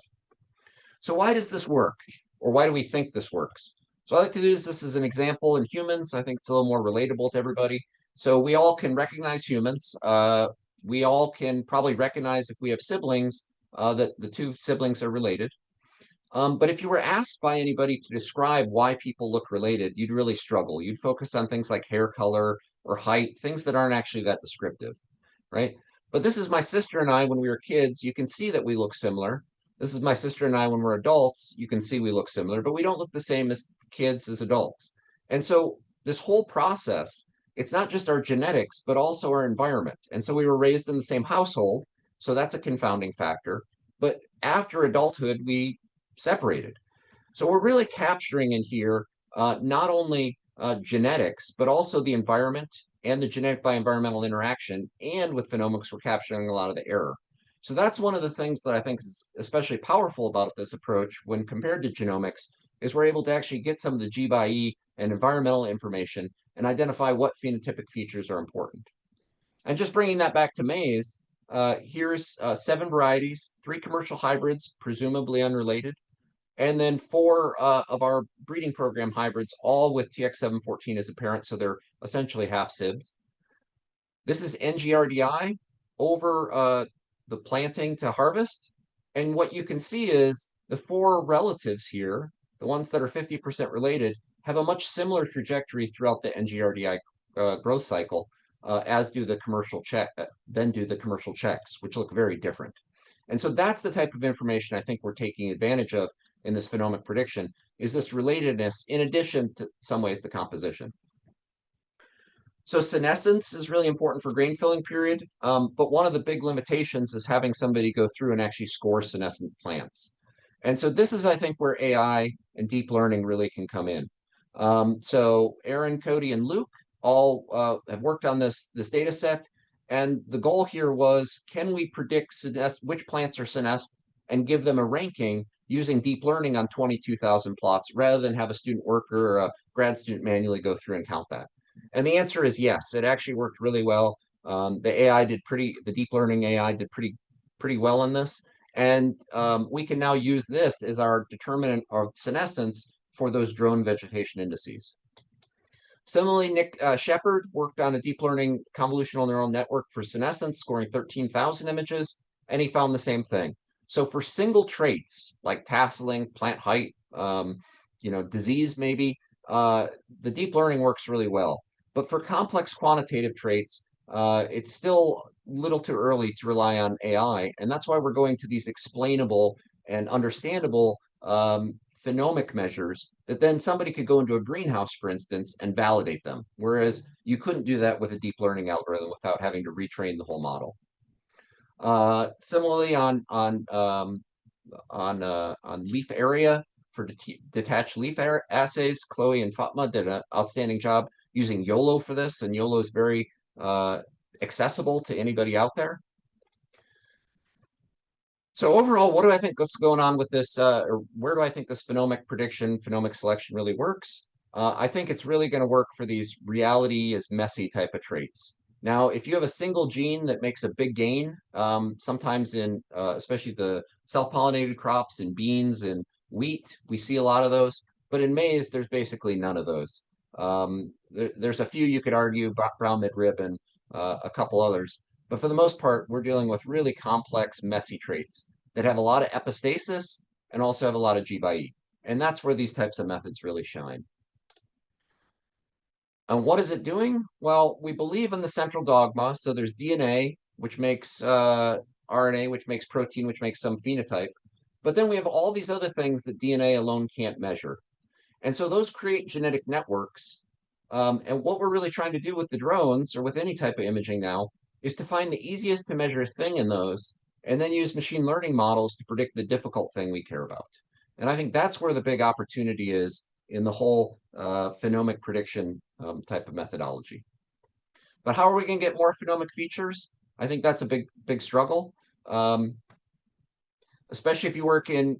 So why does this work? Or why do we think this works? So I like to use this as an example in humans. I think it's a little more relatable to everybody. So we all can recognize humans. We all can probably recognize if we have siblings that the two siblings are related. But if you were asked by anybody to describe why people look related, you'd really struggle. You'd focus on things like hair color or height, things that aren't actually that descriptive, right? But this is my sister and I when we were kids. You can see that we look similar. This is my sister and I when we're adults. You can see we look similar, but we don't look the same as kids as adults. And so this whole process it's not just our genetics, but also our environment. And so we were raised in the same household, so that's a confounding factor. But after adulthood, we separated. So we're really capturing in here not only genetics, but also the environment and the genetic by environmental interaction. And with phenomics, we're capturing a lot of the error. So that's one of the things that I think is especially powerful about this approach when compared to genomics, is we're able to actually get some of the G by E and environmental information and identify what phenotypic features are important. And just bringing that back to maize, here's 7 varieties, 3 commercial hybrids, presumably unrelated, and then 4 of our breeding program hybrids, all with TX714 as a parent, so they're essentially half sibs. This is NGRDI over the planting to harvest. And what you can see is the 4 relatives here, the ones that are 50% related, have a much similar trajectory throughout the NGRDI growth cycle, as do the commercial checks, which look very different. And so that's the type of information I think we're taking advantage of in this phenomic prediction, is this relatedness in addition to some ways the composition. So senescence is really important for grain filling period, but one of the big limitations is having somebody go through and actually score senescent plants. And so this is, I think, where AI and deep learning really can come in. So Aaron, Cody, and Luke all have worked on this data set. And the goal here was, can we predict which plants are senescent and give them a ranking using deep learning on 22,000 plots rather than have a student worker or a grad student manually go through and count that? And the answer is yes. It actually worked really well. The deep learning AI did pretty well in this. And we can now use this as our determinant of senescence for those drone vegetation indices. Similarly, Nick Shepard worked on a deep learning convolutional neural network for senescence, scoring 13,000 images, and he found the same thing. So for single traits like tasseling, plant height, disease maybe, the deep learning works really well. But for complex quantitative traits, it's still a little too early to rely on AI. And that's why we're going to these explainable and understandable phenomic measures that then somebody could go into a greenhouse, for instance, and validate them. Whereas you couldn't do that with a deep learning algorithm without having to retrain the whole model. Similarly, on leaf area for detached leaf assays, Chloe and Fatma did an outstanding job using YOLO for this, and YOLO is very accessible to anybody out there. So overall, what do I think is going on with this, or where do I think this phenomic prediction, phenomic selection really works? I think it's really going to work for these reality is messy type of traits. Now, if you have a single gene that makes a big gain, sometimes in especially the self-pollinated crops and beans and wheat, we see a lot of those. But in maize, there's basically none of those. There's a few you could argue, brown midrib and a couple others. But for the most part, we're dealing with really complex, messy traits that have a lot of epistasis and also have a lot of G by E. And that's where these types of methods really shine. And what is it doing? Well, we believe in the central dogma. So there's DNA, which makes RNA, which makes protein, which makes some phenotype. But then we have all these other things that DNA alone can't measure. And so those create genetic networks. And what we're really trying to do with the drones or with any type of imaging now is to find the easiest to measure thing in those and then use machine learning models to predict the difficult thing we care about. And I think that's where the big opportunity is in the whole phenomic prediction type of methodology. But how are we going to get more phenomic features? I think that's a big struggle, especially if you work in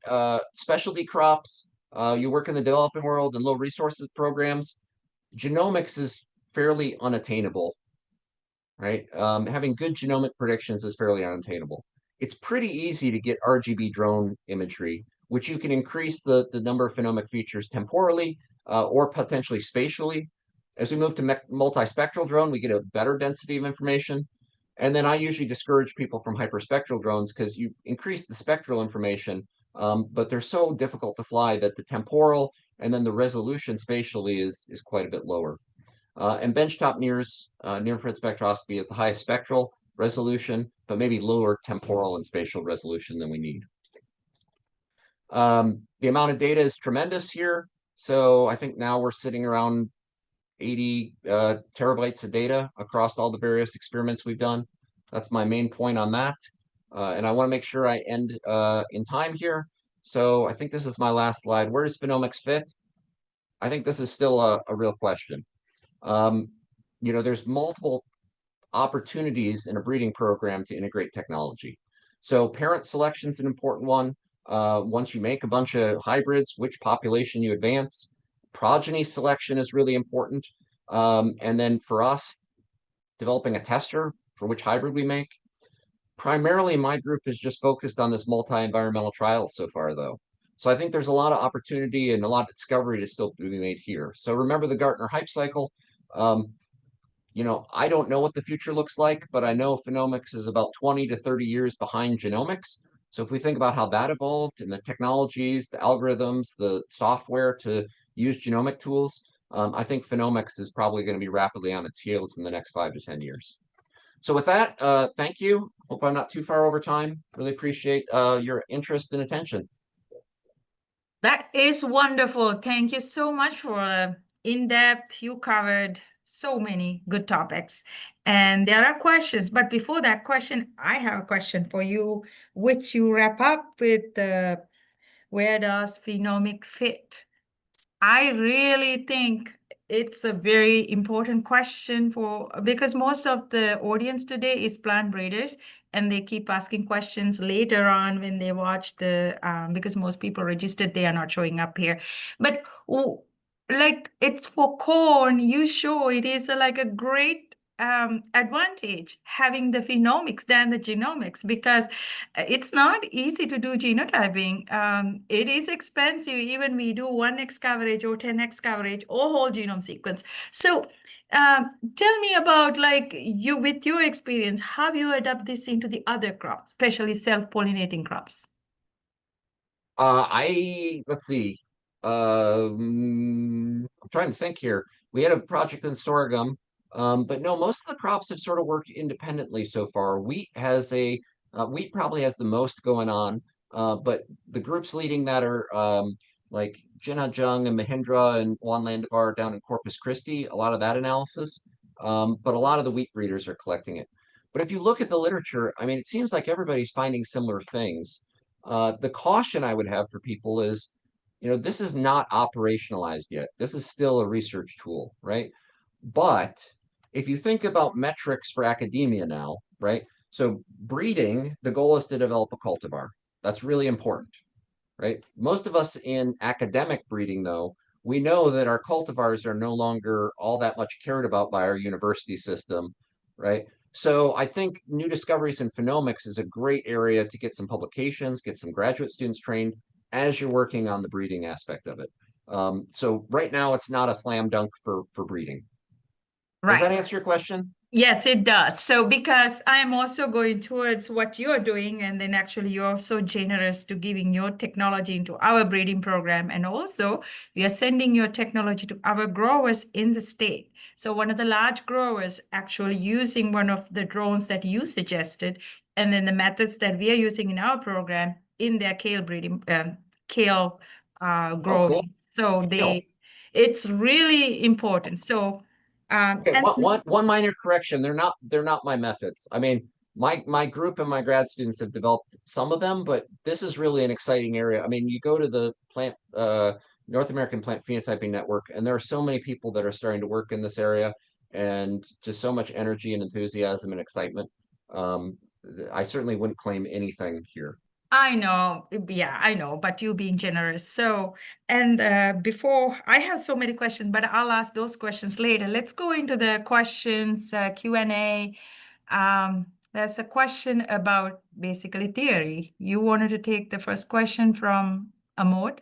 specialty crops, you work in the developing world and low resources programs. Genomics is fairly unattainable, right? Having good genomic predictions is fairly unattainable. It's pretty easy to get RGB drone imagery, which you can increase the number of phenomic features temporally or potentially spatially. As we move to multispectral drone, we get a better density of information. And then I usually discourage people from hyperspectral drones because you increase the spectral information, but they're so difficult to fly that the temporal and then the resolution spatially is quite a bit lower. And benchtop near-infrared spectroscopy is the highest spectral resolution, but maybe lower temporal and spatial resolution than we need. The amount of data is tremendous here. So I think now we're sitting around 80 terabytes of data across all the various experiments we've done. That's my main point on that. And I want to make sure I end in time here. So I think this is my last slide. Where does Phenomics fit? I think this is still a real question. Um, there's multiple opportunities in a breeding program to integrate technology. So parent selection is an important one. Once you make a bunch of hybrids, which population you advance. Progeny selection is really important. And then for us, developing a tester for which hybrid we make. Primarily, my group is just focused on this multi-environmental trials so far, though. So I think there's a lot of opportunity and a lot of discovery to still be made here. So remember the Gartner hype cycle. Um, I don't know what the future looks like, but I know phenomics is about 20 to 30 years behind genomics. So if we think about how that evolved and the technologies, the algorithms, the software to use genomic tools, I think phenomics is probably going to be rapidly on its heels in the next 5 to 10 years. So with that, thank you. Hope I'm not too far over time. Really appreciate your interest and attention. That is wonderful. Thank you so much for in-depth. You covered so many good topics. And there are questions, but before that question, I have a question for you, which you wrap up with where does phenomic fit? I really think it's a very important question because most of the audience today is plant breeders, and they keep asking questions later on when they watch because most people registered, they are not showing up here. But like it's for corn, you show it is like a great advantage having the phenomics than the genomics, because it's not easy to do genotyping. It is expensive. Even we do 1x coverage or 10x coverage or whole genome sequence. So tell me about, like, you with your experience, how you adapt this into the other crops, especially self-pollinating crops. Let's see. I'm trying to think here. We had a project in sorghum, but no, most of the crops have sort of worked independently so far. Wheat probably has the most going on, but the groups leading that are like Jinajung and Mahindra and Juan Landavar down in Corpus Christi, a lot of that analysis. But a lot of the wheat breeders are collecting it. But if you look at the literature, I mean, it seems like everybody's finding similar things. The caution I would have for people is, this is not operationalized yet. This is still a research tool, right? But if you think about metrics for academia now, right? So breeding, the goal is to develop a cultivar. That's really important, right? Most of us in academic breeding, though, we know that our cultivars are no longer all that much cared about by our university system, right? So I think new discoveries in phenomics is a great area to get some publications, get some graduate students trained as you're working on the breeding aspect of it. So right now it's not a slam dunk for breeding. Does Right. that answer your question? Yes, it does. So because I am also going towards what you're doing, and then actually you're so generous to giving your technology into our breeding program. And also we are sending your technology to our growers in the state. So one of the large growers actually using one of the drones that you suggested, and then the methods that we are using in our program in their kale breeding, kale Oh, cool. growing. So Kale. it's really important. So Okay, and one minor correction. They're not my methods. I mean, my group and my grad students have developed some of them, but this is really an exciting area. I mean, you go to the North American Plant Phenotyping Network, and there are so many people that are starting to work in this area, and just so much energy and enthusiasm and excitement. Um, I certainly wouldn't claim anything here. I know, yeah, I know, but you being generous. So, and before, I have so many questions, but I'll ask those questions later. Let's go into the questions, Q&A. There's a question about basically theory. You wanted to take the first question from Amod?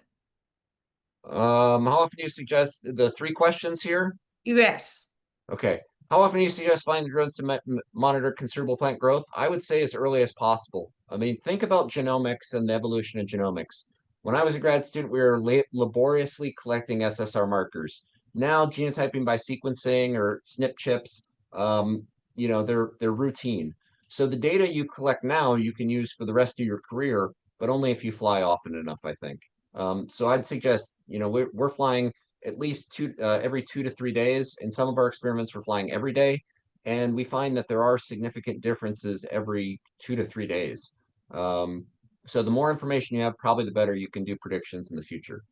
How often do you suggest the three questions here? Yes. Okay. How often do you suggest flying drones to monitor considerable plant growth? I would say as early as possible. I mean, think about genomics and the evolution of genomics. When I was a grad student, we were laboriously collecting SSR markers. Now, genotyping by sequencing or SNP chips, they're routine. So the data you collect now, you can use for the rest of your career, but only if you fly often enough, I think. So I'd suggest, we're flying at least every 2 to 3 days. In some of our experiments, we're flying every day, and we find that there are significant differences every 2 to 3 days. Um, so the more information you have, probably the better you can do predictions in the future.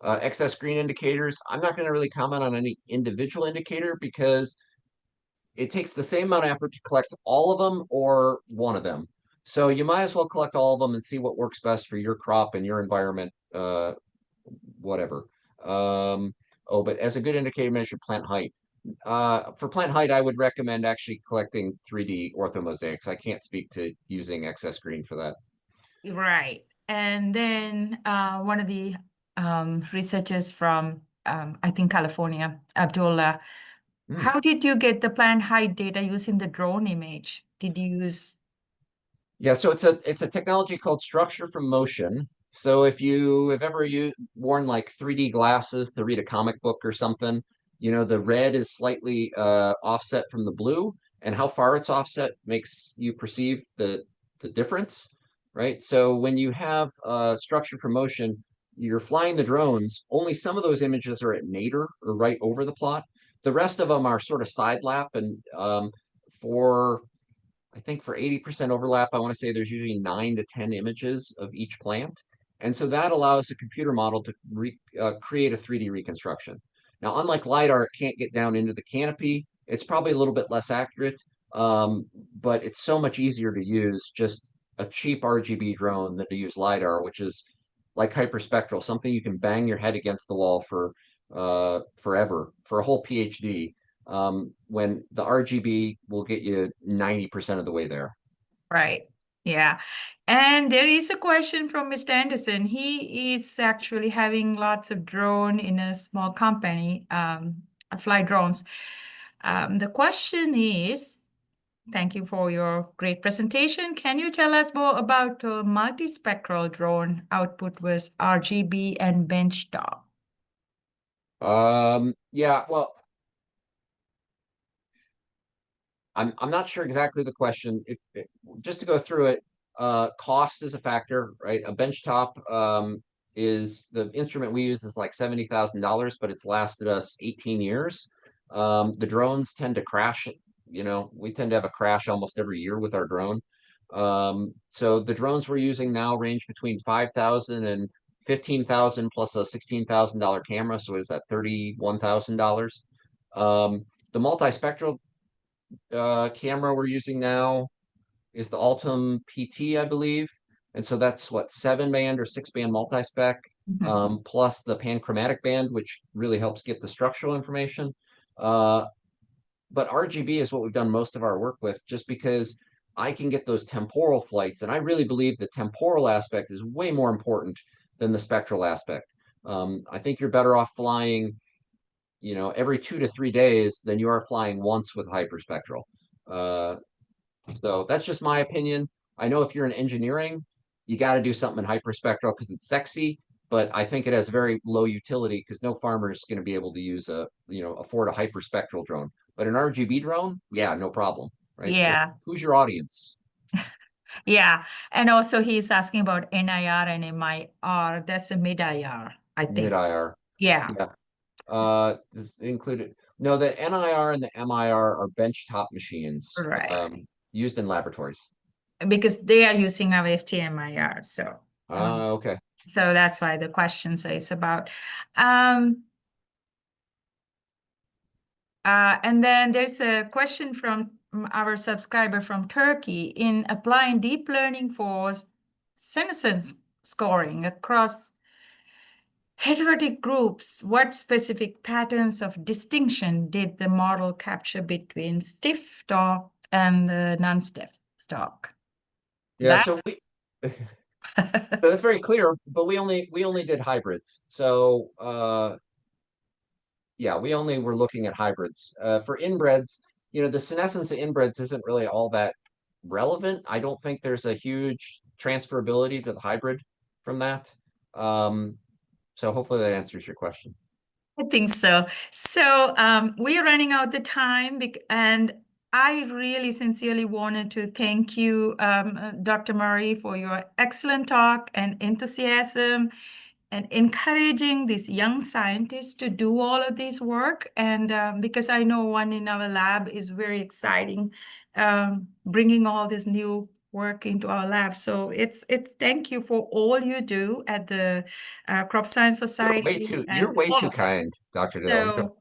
Excess green indicators, I'm not going to really comment on any individual indicator because it takes the same amount of effort to collect all of them or one of them. So you might as well collect all of them and see what works best for your crop and your environment, whatever. Um, oh, but as a good indicator, measure plant height. For plant height, I would recommend actually collecting 3D orthomosaics. I can't speak to using excess green for that. Right. And then one of the researchers from, I think, California, Abdullah, Hmm. how did you get the plant height data using the drone image? Did you use? Yeah, so it's a technology called structure from motion. So if you have ever worn like 3D glasses to read a comic book or something, the red is slightly offset from the blue, and how far it's offset makes you perceive the difference, right? So when you have structure from motion, you're flying the drones, only some of those images are at nadir or right over the plot. The rest of them are sort of side lap, and for I think for 80% overlap, I want to say there's usually 9 to 10 images of each plant. And so that allows a computer model to create a 3D reconstruction. Now, unlike LiDAR, it can't get down into the canopy. It's probably a little bit less accurate, but it's so much easier to use just a cheap RGB drone than to use LiDAR, which is like hyperspectral, something you can bang your head against the wall for forever, for a whole PhD, when the RGB will get you 90% of the way there. Right. Yeah. And there is a question from Mr. Anderson. He is actually having lots of drone in a small company, fly drones. The question is, thank you for your great presentation. Can you tell us more about multispectral drone output with RGB and benchtop? Yeah, well, I'm not sure exactly the question. Just to go through it, cost is a factor, right? A benchtop is the instrument we use is like $70,000, but it's lasted us 18 years. The drones tend to crash. We tend to have a crash almost every year with our drone. So the drones we're using now range between 5,000 and 15,000 plus a $16,000 camera. So is that $31,000? The multispectral camera we're using now is the Altum PT, I believe. And so that's what, 7 band or 6 band multi-spec, Mhm. plus the panchromatic band, which really helps get the structural information. Uh, but RGB is what we've done most of our work with, just because I can get those temporal flights. And I really believe the temporal aspect is way more important than the spectral aspect. I think you're better off flying, every 2 to 3 days than you are flying once with hyperspectral. Uh, so that's just my opinion. I know if you're in engineering, you got to do something in hyperspectral because it's sexy, but I think it has very low utility because no farmer is going to be able to afford a hyperspectral drone. But an RGB drone, yeah, no problem, right? So Yeah. who's your audience? Yeah. And also he's asking about NIR and MIR. That's a mid-IR, I Mid think. IR. Yeah. Yeah. This included. No, the NIR and the MIR are benchtop machines Right. used in laboratories. Because they are using our FTMIR. Okay. So that's why the question is about. Um, and then there's a question from our subscriber from Turkey. In applying deep learning for senescence scoring across heterotic groups, what specific patterns of distinction did the model capture between stiff stock and the non-stiff stock? Yeah, That so so that's very clear, but we only did hybrids. So yeah, we only were looking at hybrids. For inbreds, the senescence of inbreds isn't really all that relevant. I don't think there's a huge transferability to the hybrid from that. Um, so hopefully that answers your question. I think so. So we are running out the time, and I really sincerely wanted to thank you, Dr. Murray, for your excellent talk and enthusiasm and encouraging these young scientists to do all of this work. And because I know one in our lab is very exciting, bringing all this new work into our lab. So it's thank you for all you do at the Crop Science Society You're and way too all. kind, Dr. Dillon. So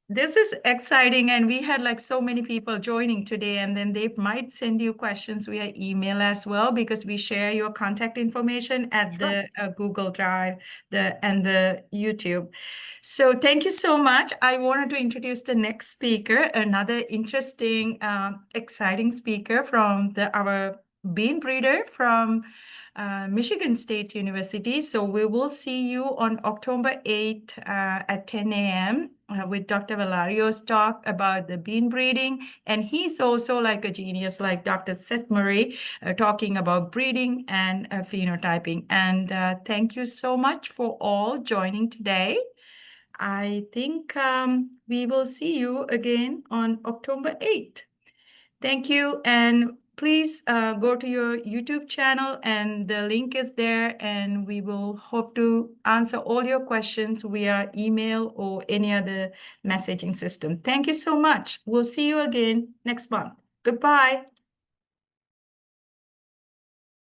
this is exciting, and we had like so many people joining today, and then they might send you questions via email as well, because we share your contact information at Sure. the Google Drive and the YouTube. So thank you so much. I wanted to introduce the next speaker, another interesting, exciting speaker from our bean breeder from Michigan State University. So we will see you on October 8th at 10 a.m. With Dr. Valario's talk about the bean breeding. And he's also like a genius, like Dr. Seth Murray, talking about breeding and phenotyping. And thank you so much for all joining today. I think we will see you again on October 8th. Thank you. And please go to your YouTube channel, and the link is there. And we will hope to answer all your questions via email or any other messaging system. Thank you so much. We'll see you again next month. Goodbye.